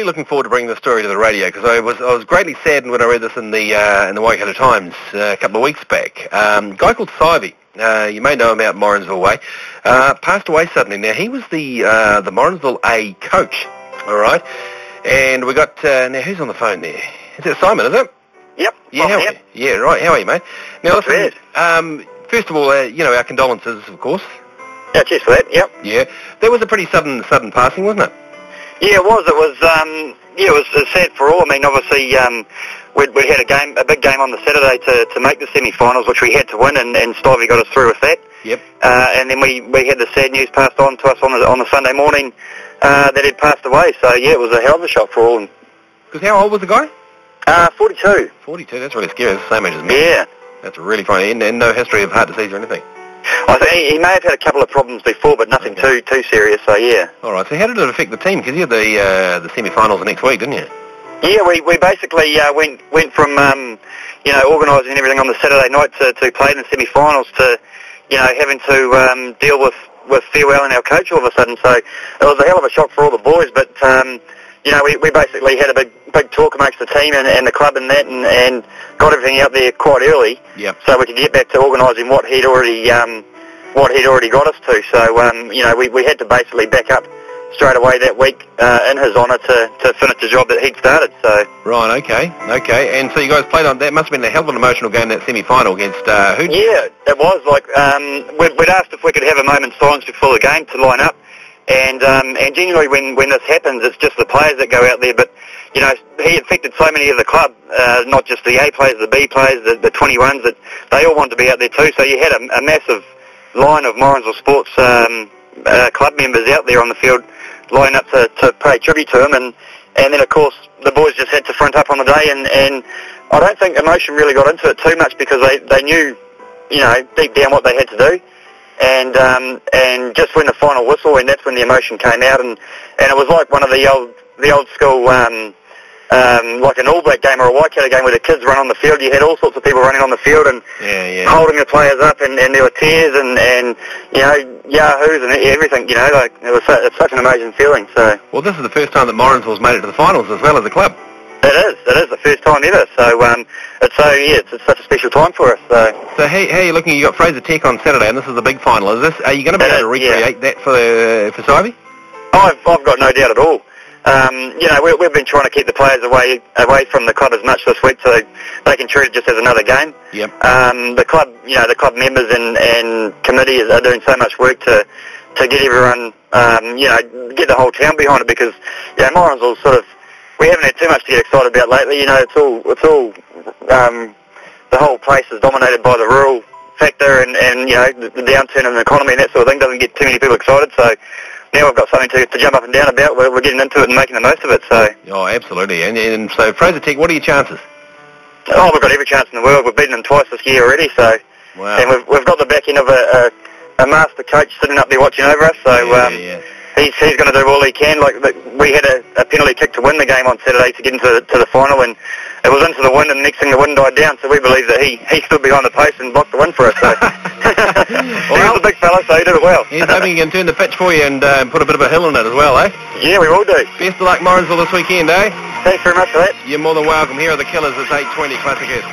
looking forward to bringing this story to the radio because I was greatly saddened when I read this in the Waikato Times a couple of weeks back. A guy called Sivey, you may know him out Morrinsville way, passed away suddenly. Now he was the Morrinsville A coach, all right. And we got now who's on the phone there? Is it Simon? Is it? Yep. Yeah, right. How are you, mate? Now, Not bad. First of all, our condolences, of course. Yeah, cheers for that. Yep. Yeah, that was a pretty sudden passing, wasn't it? Yeah, it was. It was sad for all. I mean, obviously, we had a big game on the Saturday to make the semi-finals, which we had to win, and Stivey got us through with that. Yep. And then we had the sad news passed on to us on the Sunday morning that he'd passed away. So yeah, it was a hell of a shock for all. Because how old was the guy? 42. 42. That's really scary. That's the same age as me. Yeah. That's really funny, and no history of heart disease or anything. I think he may have had a couple of problems before, but nothing too serious. So yeah. All right. So how did it affect the team? Because you had the semi-finals the next week, didn't you? Yeah, we basically went from organising everything on the Saturday night to play in the semi-finals to having to deal with farewelling our coach all of a sudden. So it was a hell of a shock for all the boys, but we basically had a big talk amongst the team and the club and that, and got everything out there quite early. Yep. So we could get back to organising what he'd already got us to. So we had to basically back up straight away that week in his honour to finish the job that he'd started. So right, okay, and so you guys played on that. Must have been a hell of an emotional game, that semi-final against who? Yeah, it was. Like we'd asked if we could have a moment's silence before the game to line up. And genuinely, when this happens, it's just the players that go out there. But he affected so many of the club, not just the A players, the B players, the 21s. That they all wanted to be out there too. So you had a massive line of Morrinsville Sports club members out there on the field, lining up to pay tribute to him. And then of course the boys just had to front up on the day. And I don't think emotion really got into it too much because they knew, deep down what they had to do. And just when the final whistle, and that's when the emotion came out, and it was like one of the old school, like an All Black game or a Waikato game where the kids run on the field. You had all sorts of people running on the field and holding the players up, and there were tears and yahoos and everything. It's such an amazing feeling. So well, this is the first time that Morrinsville's made it to the finals as well as a club. It is the first time ever. So it's such a special time for us. So how are you looking? You got Fraser Tech on Saturday, and this is the big final. Are you going to be able to recreate that for Sivey? I've got no doubt at all. We've been trying to keep the players away from the club as much this week, so they can treat it just as another game. Yep. The club members and committee are doing so much work to get everyone, get the whole town behind it, because Morrinsville sort of. We haven't had too much to get excited about lately. It's all the whole place is dominated by the rural factor and the downturn in the economy and that sort of thing doesn't get too many people excited. So now we've got something to jump up and down about. We're getting into it and making the most of it. So absolutely. And so Fraser Tech, what are your chances? Oh, we've got every chance in the world. We've beaten them twice this year already. So wow. And we've got the backing of a master coach sitting up there watching over us. So He's going to do all he can. Like we had a penalty kick to win the game on Saturday to get into the final, and it was into the wind, and next thing the wind died down. So we believe that he stood behind the post and blocked the wind for us. So. He was a big fella, so he did it well. He's hoping he can turn the pitch for you and put a bit of a hill in it as well, eh? Yeah, we will do. Best of luck, Morrinsville, this weekend, eh? Thanks very much for that. You're more than welcome. Here are the Killers. It's 8:20 Classic Hits.